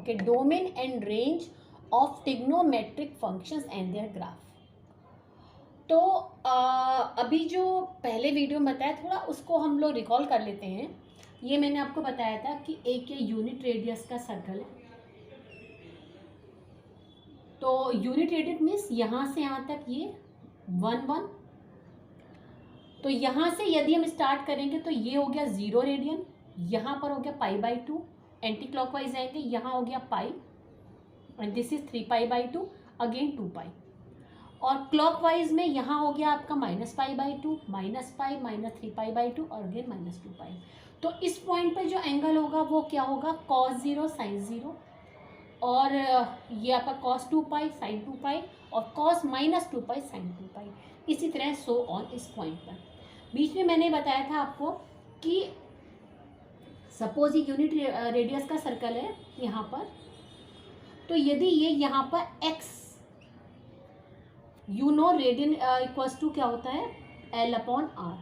Okay, domain and range of trigonometric functions and their graph. तो अभी जो पहले वीडियो में बताया थोड़ा उसको हम लोग रिकॉल कर लेते हैं। ये मैंने आपको बताया था कि एक ये यूनिट रेडियस का सर्कल है। तो यूनिट रेडियस मीन्स यहाँ से यहाँ तक ये 1 1। तो यहाँ से यदि हम स्टार्ट करेंगे तो ये हो गया 0 रेडियन, यहाँ पर हो गया π/2, एंटी क्लॉकवाइज जाएंगे, यहाँ हो गया पाई एंड दिस इज 3π/2, अगेन 2π। और क्लॉकवाइज में यहाँ हो गया आपका -π/2, -π, -3π/2 और अगेन -2π। तो इस पॉइंट पर जो एंगल होगा वो क्या होगा, cos 0 sin 0, और ये आपका cos 2π sin 2π और cos -2π sin 2π। इसी तरह सो ऑन इस पॉइंट पर। बीच में मैंने बताया था आपको कि सपोज ये यूनिट रेडियस का सर्कल है यहाँ पर, तो यदि ये यहाँ पर x, you know radian equals to क्या होता है, L/r।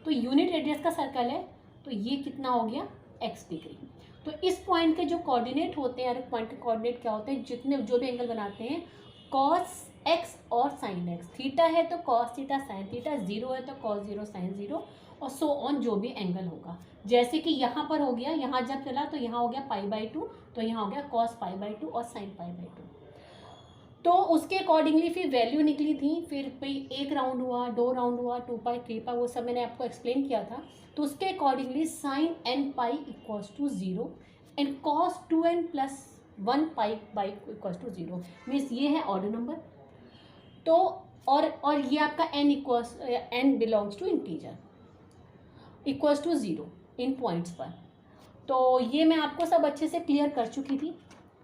तो यूनिट रेडियस का सर्कल है तो ये कितना हो गया, x डिग्री। तो इस पॉइंट के जो कोऑर्डिनेट होते हैं, हर पॉइंट के कोऑर्डिनेट क्या होते हैं, जितने जो भी एंगल बनाते हैं, cos x और sin x, थीटा है तो cos थीटा sin थीटा, 0 है तो cos 0 sin 0 और सो ऑन जो भी एंगल होगा। जैसे कि यहाँ पर हो गया, यहाँ जब चला तो यहाँ हो गया π/2, तो यहाँ हो गया cos π/2 और sin π/2। तो उसके अकॉर्डिंगली फिर वैल्यू निकली थी, फिर भाई 1 राउंड हुआ, 2 राउंड हुआ, 2π 3π, वो सब मैंने आपको एक्सप्लेन किया था। तो उसके accordingly sin nπ equals to 0 and cos 2n + 1π equals to 0, means ये है ऑर्डर नंबर। तो और ये आपका n belongs to integer equals to 0 इन पॉइंट्स पर। तो ये मैं आपको सब अच्छे से क्लियर कर चुकी थी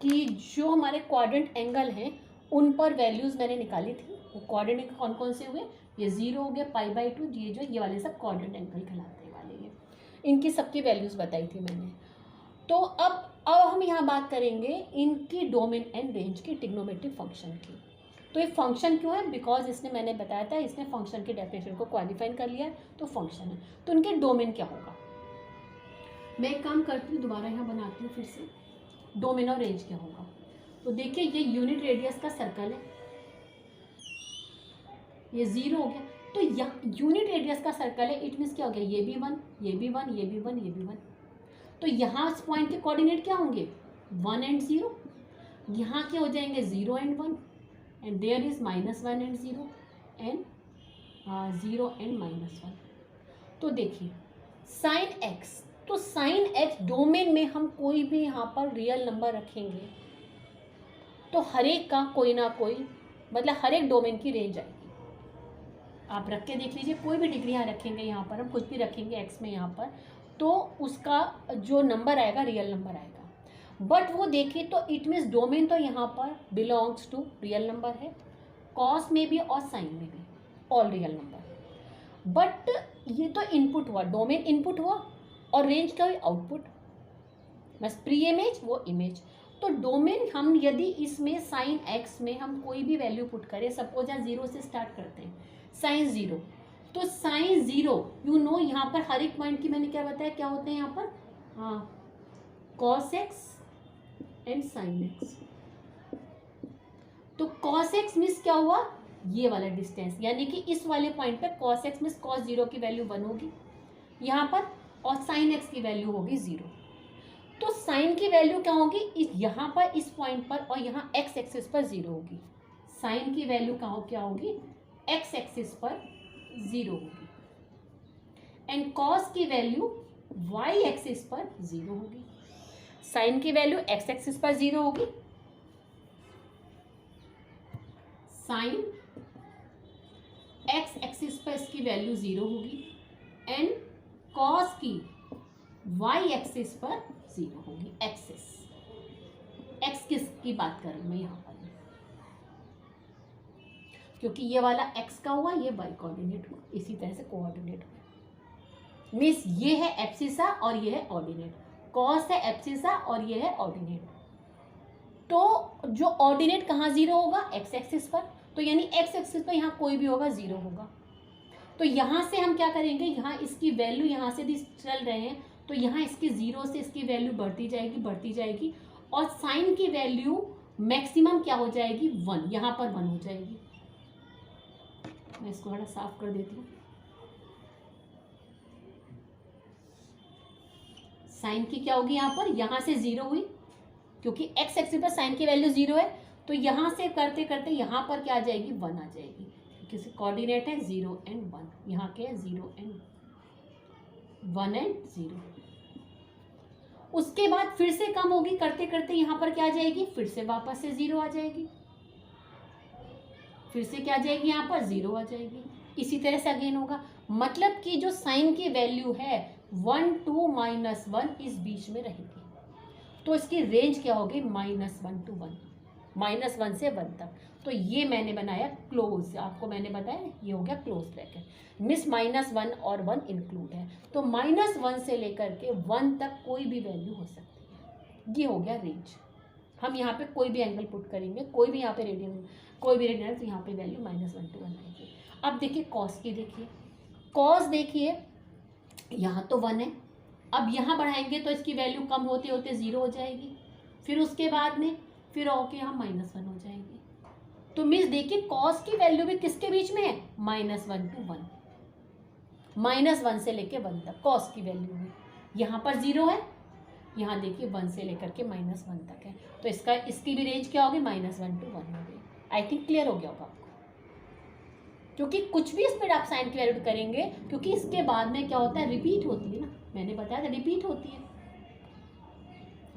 कि जो हमारे क्वाड्रेंट एंगल हैं उन पर वैल्यूज़ मैंने निकाली थी। वो क्वाड्रेंट एंगल कौन कौन से हुए, ये 0 हो गया, π/2, ये वाले सब क्वाड्रेंट एंगल कहलाने वाले हैं। इनकी सबकी वैल्यूज़ बताई थी मैंने। तो अब हम यहाँ बात करेंगे इनकी डोमेन एंड रेंज की ट्रिग्नोमेट्रिक फंक्शन की। तो ये फंक्शन क्यों है, बिकॉज इसने मैंने बताया था, इसने फंक्शन की डेफिनेशन को क्वालिफाई कर लिया है, तो फंक्शन है। तो इनके डोमेन क्या होगा, मैं एक काम करती हूँ, दोबारा यहाँ बनाती हूँ फिर से, डोमेन और रेंज क्या होगा। तो देखिए ये यूनिट रेडियस का सर्कल है, ये 0 हो गया। तो यूनिट रेडियस का सर्कल है, इट मीन्स क्या हो गया, ये भी 1, ये भी 1, ये भी 1, ये भी 1। तो यहाँ इस पॉइंट के कोऑर्डिनेट क्या होंगे, 1 and 0, यहाँ के हो जाएंगे 0 and 1 and there is -1 and 0 and 0 and -1। तो देखिए sin x, तो sin x डोमेन में हम कोई भी यहाँ पर रियल नंबर रखेंगे तो हर एक का कोई ना कोई, मतलब हर एक डोमेन की रेंज आएगी। आप रख के देख लीजिए, कोई भी डिग्री यहाँ रखेंगे, यहाँ पर हम कुछ भी रखेंगे x में यहाँ पर, तो उसका जो नंबर आएगा रियल नंबर आएगा। बट वो देखिए तो इट मीन्स डोमेन तो यहाँ पर बिलोंग्स टू रियल नंबर है, कॉस में भी और साइन में भी ऑल रियल नंबर। बट ये तो इनपुट हुआ, डोमेन इनपुट हुआ और रेंज क्या हुई, आउटपुट, बस प्री इमेज वो इमेज। तो डोमेन हम यदि इसमें साइन एक्स में हम कोई भी वैल्यू पुट करें, सपोज यहाँ 0 से स्टार्ट करते हैं, साइन 0, तो साइन 0 यू नो यहाँ पर हर एक पॉइंट की मैंने क्या बताया, क्या होते हैं यहाँ पर, हाँ, cos x and sine x. तो कॉस एक्स मीन्स क्या हुआ, ये वाला डिस्टेंस, यानी कि इस वाले पॉइंट पे कॉस एक्स मीन्स कॉस 0 की वैल्यू 1 होगी यहाँ पर, और साइन एक्स की वैल्यू होगी 0। तो साइन की वैल्यू क्या होगी, यहाँ पर इस पॉइंट पर, और यहाँ एक्स एक्सिस पर 0 होगी। साइन की वैल्यू क्या होगी, एक्स एक्सिस पर 0 होगी एंड कॉस की वैल्यू वाई एक्सिस पर 0 होगी। साइन की वैल्यू एक्स एक्सिस पर 0 होगी, साइन एक्स एक्सिस पर इसकी वैल्यू 0 होगी एंड कॉस की वाई एक्सिस पर 0 होगी। एक्सिस, एक्स किसकी बात कर रही हूँ मैं यहाँ पर, क्योंकि ये वाला एक्स का हुआ, ये वाई कोऑर्डिनेट हुआ, इसी तरह से कोऑर्डिनेट हुआ। मीन्स ये है एब्सिसा और ये है ऑर्डिनेट, कॉस है एब्सिसा और ये है ऑर्डिनेट। तो जो ऑर्डिनेट कहाँ 0 होगा, एक्स एक्सिस पर, तो यानी एक्स एक्सिस पर यहाँ कोई भी होगा 0 होगा। तो यहाँ से हम क्या करेंगे, यहाँ इसकी वैल्यू यहाँ से भी चल रहे हैं, तो यहाँ इसकी 0 से इसकी वैल्यू बढ़ती जाएगी और साइन की वैल्यू मैक्सिमम क्या हो जाएगी 1, यहाँ पर 1 हो जाएगी। मैं इसको थोड़ा साफ कर देती हूँ। साइन की क्या होगी यहाँ पर, यहाँ से 0 हुई क्योंकि एक्स एक्सिस पर साइन की वैल्यू 0 है, तो यहाँ से करते करते यहाँ पर क्या आ जाएगी 1 आ जाएगी, क्योंकि कोऑर्डिनेट है 0 and 1, यहाँ के 0 and 1 and 0। उसके बाद फिर से कम होगी करते करते, यहाँ पर क्या आ जाएगी, फिर से वापस से 0 आ जाएगी, फिर से क्या आ जाएगी, यहाँ पर 0 आ जाएगी। इसी तरह से अगेन होगा। मतलब कि जो साइन की वैल्यू है 1 to -1 इस बीच में रहेगी, तो इसकी रेंज क्या होगी -1 to 1, -1 से 1 तक। तो ये मैंने बनाया क्लोज, आपको मैंने बताया ये हो गया क्लोज ब्रैकेट। मिस -1 और 1 इंक्लूड है, तो -1 से लेकर के 1 तक कोई भी वैल्यू हो सकती है। ये हो गया रेंज। हम यहाँ पे कोई भी एंगल पुट करेंगे, कोई भी यहाँ पे रेडियन, कोई भी रेडियन, तो यहाँ पे वैल्यू -1 to 1 आएगी। अब देखिए कॉस की, देखिए कॉस, देखिए यहाँ तो 1 है, अब यहाँ बढ़ाएंगे तो इसकी वैल्यू कम होते होते 0 हो जाएगी, फिर उसके बाद में फिर ओके यहाँ -1 हो जाएगी। तो मीन्स देखिए कॉस की वैल्यू भी किसके बीच में है, -1 to 1, -1 से लेके 1 तक कॉस की वैल्यू है। यहाँ पर 0 है, यहाँ देखिए 1 से लेकर के -1 तक है, तो इसकी भी रेंज क्या होगी, -1 to 1 हो गई। आई थिंक क्लियर हो गया होगा आपको, क्योंकि कुछ भी इसमें आप साइन की वैल्यू करेंगे, क्योंकि इसके बाद में क्या होता है, रिपीट होती है ना, मैंने बताया था रिपीट होती है।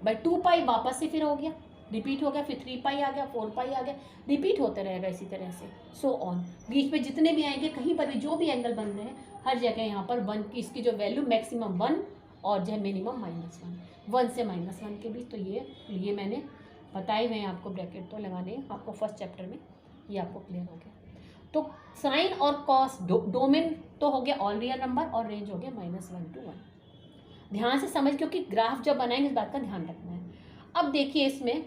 भाई 2 पाई वापस से फिर हो गया, रिपीट हो गया, फिर 3 पाई आ गया, 4 पाई आ गया, रिपीट होता रहेगा इसी तरह से, सो ऑन। बीच में जितने भी आएंगे, कहीं पर भी जो भी एंगल बन रहे हैं, हर जगह यहाँ पर 1 की, इसकी जो वैल्यू मैक्सिमम 1 और जो है मिनिमम -1, 1 से -1 के बीच। तो ये मैंने बताए हुए हैं आपको, ब्रैकेट तो लगाने आपको फर्स्ट चैप्टर में, ये आपको क्लियर हो गया। तो साइन और कॉस डोमेन तो हो गया ऑल रियल नंबर और रेंज हो गया -1 to 1। ध्यान से समझ, क्योंकि ग्राफ जब बनाएंगे इस बात का ध्यान रखना है। अब देखिए इसमें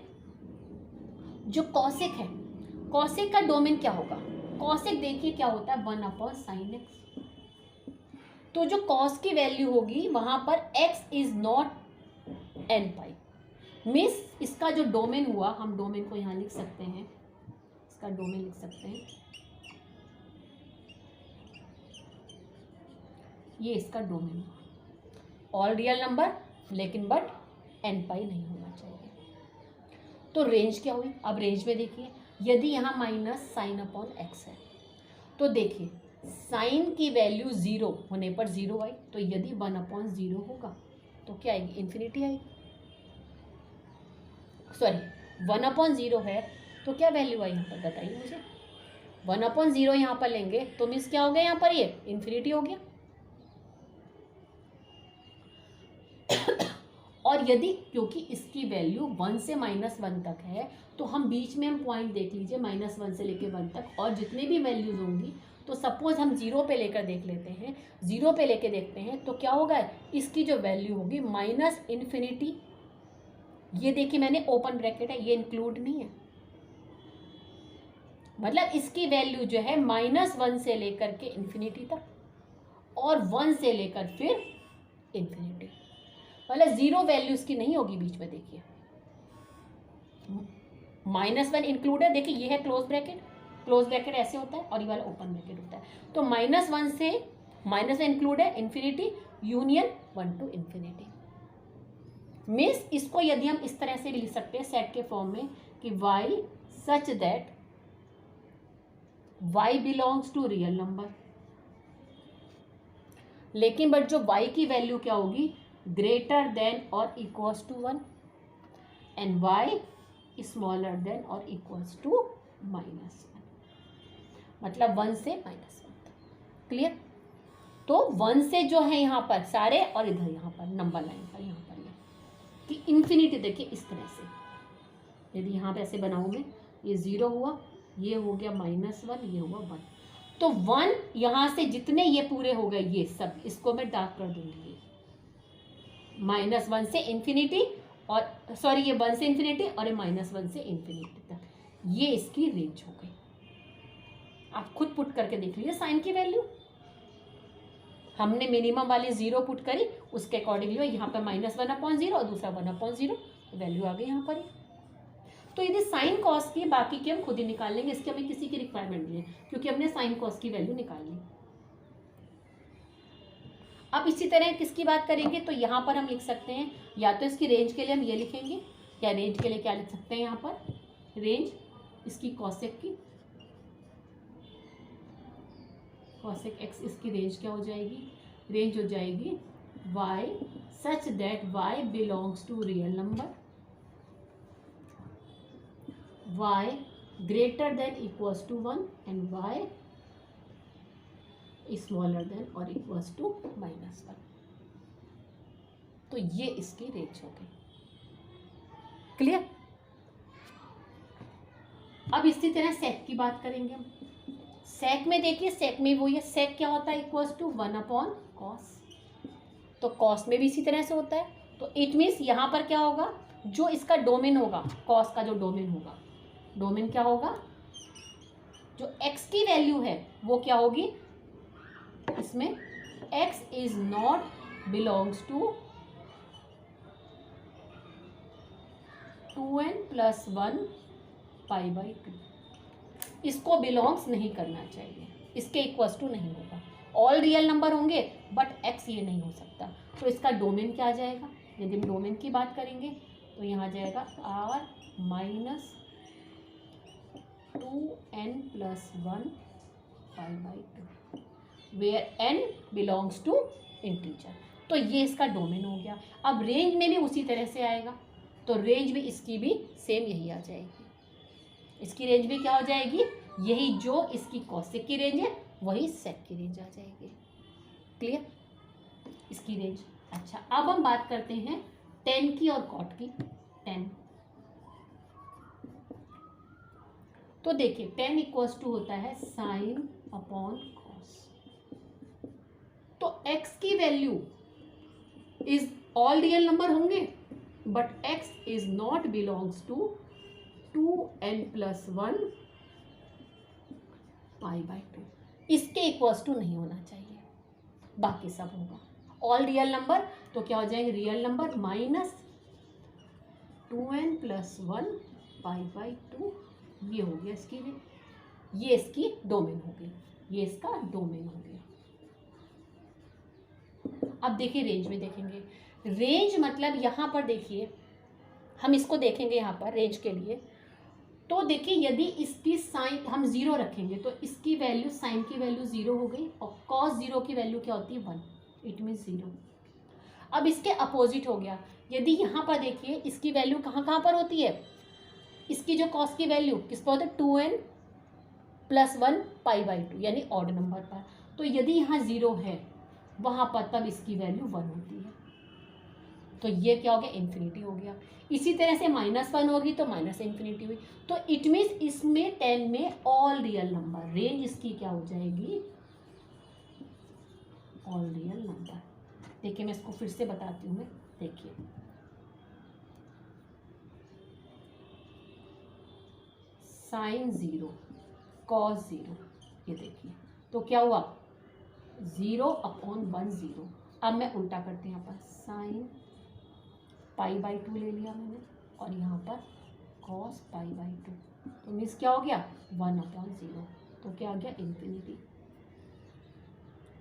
जो कॉसेक है, कॉसेक का डोमेन क्या होगा, कॉसेक देखिए क्या होता है 1/sin x। तो जो कॉस की वैल्यू होगी वहां पर x is not n pi, means इसका जो डोमेन हुआ, हम डोमेन को यहाँ लिख सकते हैं, इसका डोमेन लिख सकते हैं, ये इसका डोमेन हुआ ऑल रियल नंबर, लेकिन बट n पाई नहीं होना चाहिए। तो रेंज क्या हुई, अब रेंज में देखिए, यदि यहाँ -sin/x है, तो देखिए साइन की वैल्यू 0 होने पर 0 आई, तो यदि 1/0 होगा तो क्या आएगी, इन्फिनिटी आएगी। सॉरी 1/0 है तो क्या वैल्यू आई यहाँ पर बताइए मुझे, 1/0 यहाँ पर लेंगे तो मीन्स क्या हो गया, यहाँ पर ये इन्फिनिटी हो गया। और यदि, क्योंकि इसकी वैल्यू 1 से -1 तक है, तो हम बीच में हम पॉइंट देख लीजिए -1 से लेकर 1 तक, और जितने भी वैल्यूज होंगी, तो सपोज हम 0 पे लेकर देख लेते हैं, 0 पे लेके देखते हैं, तो क्या होगा, इसकी जो वैल्यू होगी -इन्फिनिटी। ये देखिए मैंने ओपन ब्रैकेट है, ये इंक्लूड नहीं है, मतलब इसकी वैल्यू जो है -1 से लेकर के इन्फिनिटी तक, और 1 से लेकर फिर इन्फिनिटी, मतलब 0 वैल्यू इसकी नहीं होगी बीच में। देखिए -1 इंक्लूड है, देखिए ये है क्लोज ब्रैकेट, क्लोज ब्रैकेट ऐसे होता है और ये वाला ओपन ब्रैकेट होता है। तो -1 से -1 इंक्लूड है, infinity union 1 to infinity. Means इसको यदि हम इस तरह से भी लिख सकते हैं सेट के फॉर्म में कि y such that y belongs to real number, लेकिन बट जो y की वैल्यू क्या होगी, ग्रेटर देन और equals to 1, and y smaller than और इक्वल्स टू -1, मतलब 1 से -1 तक। क्लियर। तो 1 से जो है यहाँ पर सारे, और इधर यहाँ पर नंबर लाइन पर यहाँ पर ये कि इन्फिनिटी, देखिए इस तरह से यदि यहाँ पे ऐसे बनाऊंगे, ये 0 हुआ, ये हो गया -1, ये हुआ 1, तो 1 यहाँ से जितने ये पूरे हो गए, ये सब इसको मैं डार्क कर दूंगी, -1 से इन्फिनिटी, और सॉरी ये 1 से इन्फिनिटी और ये -1 से इन्फिनिटी तक, ये इसकी रेंज हो गई। आप खुद पुट करके देख लीजिए साइन की वैल्यू, हमने मिनिमम वाली 0 पुट करी, उसके अकॉर्डिंगली यहाँ पर -1/0 और दूसरा 1/0, वैल्यू आ गई यहाँ पर। तो यदि साइन कॉस की, बाकी के हम खुद ही निकाल लेंगे, इसकी हमें किसी की रिक्वायरमेंट नहीं है क्योंकि हमने साइन कॉस की वैल्यू निकाल ली। अब इसी तरह किसकी बात करेंगे, तो यहाँ पर हम लिख सकते हैं, या तो इसकी रेंज के लिए हम ये लिखेंगे, या रेंज के लिए क्या लिख सकते हैं यहाँ पर, रेंज इसकी कॉसेक की, कॉसेक एक्स, इसकी रेंज क्या हो जाएगी, रेंज हो जाएगी y such that y belongs to real number, y greater than equals to 1 and y smaller than or equals to -1। तो ये इसकी रेंज हो गई। क्लियर। अब इसी तरह सेक की बात करेंगे हम। सेक में देखिए, सेक में वो ये सेक क्या होता है, इक्वल्स टू 1/cos। तो कॉस में भी इसी तरह से होता है। तो इट मीन्स यहाँ पर क्या होगा, जो इसका डोमेन होगा, कॉस का जो डोमेन होगा, डोमेन क्या होगा, जो एक्स की वैल्यू है वो क्या होगी, इसमें x is not belongs to 2n+1 π/2। इसको बिलोंग्स नहीं करना चाहिए, इसके इक्वल्स टू नहीं होगा। ऑल रियल नंबर होंगे बट एक्स ये नहीं हो सकता। तो इसका डोमेन क्या आ जाएगा, यदि हम डोमेन की बात करेंगे तो यहाँ जाएगा r - 2n+1 π/2 where n belongs to integer. तो ये इसका डोमेन हो गया। अब रेंज में भी उसी तरह से आएगा, तो रेंज भी इसकी भी सेम यही आ जाएगी। इसकी रेंज भी क्या हो जाएगी, यही जो इसकी कॉसेक की रेंज है वही सेक की रेंज आ जाएगी। क्लियर, इसकी रेंज। अच्छा, अब हम बात करते हैं टेन की और कॉट की। टेन, तो देखिए टेन इक्वल्स टू होता है साइन अपॉन कॉस। तो x की value is all real number होंगे but x is not belongs to 2n+1 π/2। इसके इक्वल्स टू नहीं होना चाहिए, बाकी सब होगा। ऑल रियल नंबर तो क्या हो जाएंगे, रियल नंबर माइनस 2n+1 π/2। ये हो गया इसकी, ये इसकी डोमेन हो गई, ये इसका डोमेन हो गया। अब देखिए रेंज में देखेंगे, रेंज मतलब यहाँ पर देखिए, हम इसको देखेंगे यहाँ पर रेंज के लिए। तो देखिए यदि इसकी साइन हम 0 रखेंगे तो इसकी वैल्यू, साइन की वैल्यू 0 हो गई, और कॉस 0 की वैल्यू क्या होती है 1, इट मीन 0। अब इसके अपोजिट हो गया, यदि यहाँ पर देखिए इसकी वैल्यू कहाँ कहाँ पर होती है, इसकी जो कॉस की वैल्यू किस पर होती है, 2n+1 π/2 यानी ऑड नंबर पर। तो यदि यहाँ 0 है वहाँ पर, तब इसकी वैल्यू 1 होती है। तो ये क्या हो गया, इन्फिनिटी हो गया। इसी तरह से -1 होगी तो -इन्फिनिटी हुई। तो इट मीन्स इसमें 10 में ऑल रियल नंबर, रेंज इसकी क्या हो जाएगी, ऑल रियल नंबर। देखिए मैं इसको फिर से बताती हूँ, मैं देखिए साइन 0 कॉस 0, ये देखिए तो क्या हुआ 0/1 0। अब मैं उल्टा करती हूँ, यहाँ पर साइन π/2 ले लिया मैंने, और यहाँ पर कॉस π/2। तो मीन्स क्या हो गया 1/0। तो क्या आ गया, इन्फिनिटी।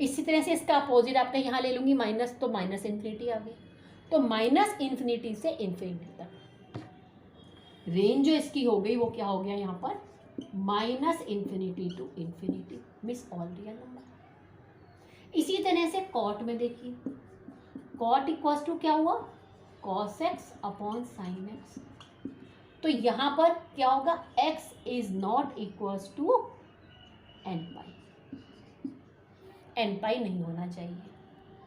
इसी तरह से इसका अपोजिट आपने यहाँ ले लूँगी माइनस, तो -इन्फिनिटी आ गई। तो -इन्फिनिटी से इन्फिनिटी तक रेंज जो इसकी हो गई वो क्या हो गया यहाँ पर, -infinity to infinity, means all real number. इसी तरह से कॉट में देखिए, कॉट इक्वल्स टू क्या हुआ, cos x upon sine x। तो यहाँ पर क्या होगा, x is not equals to n π, नहीं होना चाहिए।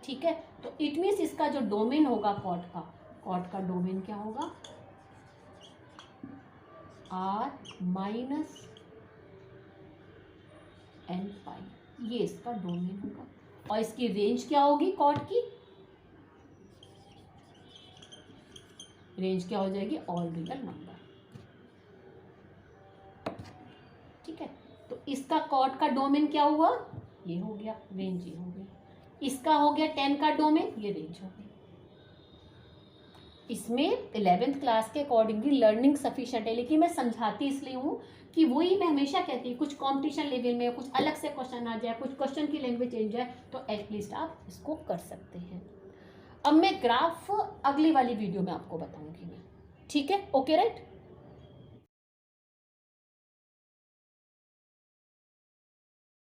ठीक है, तो इट मीन्स इसका जो डोमेन होगा कॉट का डोमेन क्या होगा, r - n π, ये इसका डोमेन होगा। और इसकी रेंज क्या होगी, कॉट की रेंज क्या हो जाएगी, ऑल रियल नंबर। ठीक है, तो इसका कॉट का डोमेन क्या हुआ, ये हो गया, रेंज ये हो गई। इसका हो गया 10 का डोमेन, ये रेंज हो गई। इसमें 11th क्लास के अकॉर्डिंगली लर्निंग सफिशिएंट है, लेकिन मैं समझाती इसलिए हूँ कि वही मैं हमेशा कहती हूँ, कुछ कंपटीशन लेवल में कुछ अलग से क्वेश्चन आ जाए, कुछ क्वेश्चन की लैंग्वेज चेंज जाए, तो एटलीस्ट आप इसको कर सकते हैं। अब मैं ग्राफ अगली वाली वीडियो में आपको बताऊंगी मैं, ठीक है? Okay right.